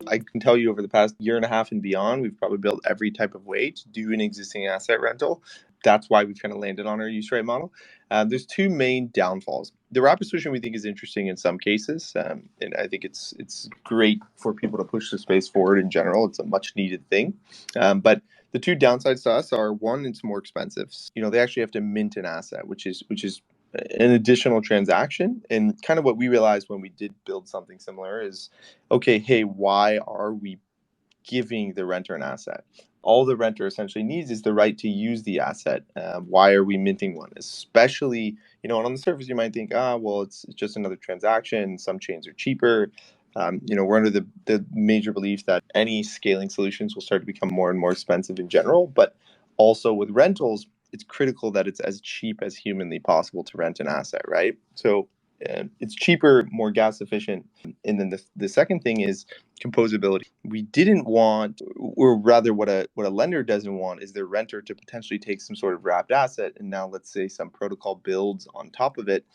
I can tell you over the past year and a half and beyond, we've probably built every type of way to do an existing asset rental. That's why we've kind of landed on our use rate model. There's two main downfalls. The rapid switching we think is interesting in some cases, and I think it's great for people to push the space forward in general. It's a much needed thing, but the two downsides to us are, one, it's more expensive. They actually have to mint an asset, which is an additional transaction. And kind of what we realized when we did build something similar is, okay, hey, why are we giving the renter an asset? All the renter essentially needs is the right to use the asset. Why are we minting one? Especially, on the surface, you might think, well, it's just another transaction. Some chains are cheaper. We're under the major belief that any scaling solutions will start to become more and more expensive in general. But also with rentals, it's critical that it's as cheap as humanly possible to rent an asset, right? So it's cheaper, more gas efficient. And then the second thing is composability. We didn't want, or rather what a lender doesn't want, is their renter to potentially take some sort of wrapped asset, and now let's say some protocol builds on top of it,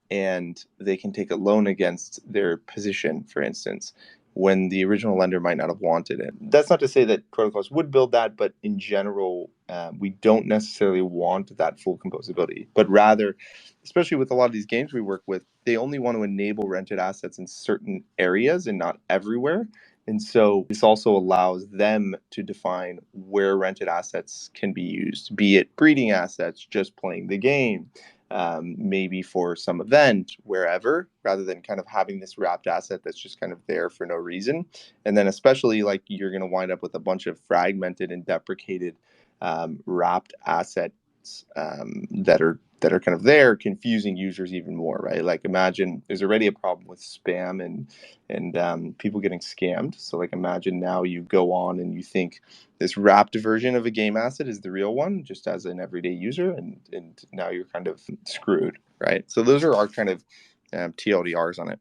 and they can take a loan against their position, for instance, when the original lender might not have wanted it. That's not to say that protocols would build that, but in general, we don't necessarily want that full composability, but rather, especially with a lot of these games we work with, they only want to enable rented assets in certain areas and not everywhere. And so this also allows them to define where rented assets can be used, be it breeding assets, just playing the game, maybe for some event, wherever, rather than kind of having this wrapped asset that's just kind of there for no reason. And then especially like you're going to wind up with a bunch of fragmented and deprecated wrapped assets that are kind of there, confusing users even more, right? Like imagine there's already a problem with spam and people getting scammed. So like imagine now you go on and you think this wrapped version of a game asset is the real one, just as an everyday user, and now you're kind of screwed, right? So those are our kind of TLDRs on it.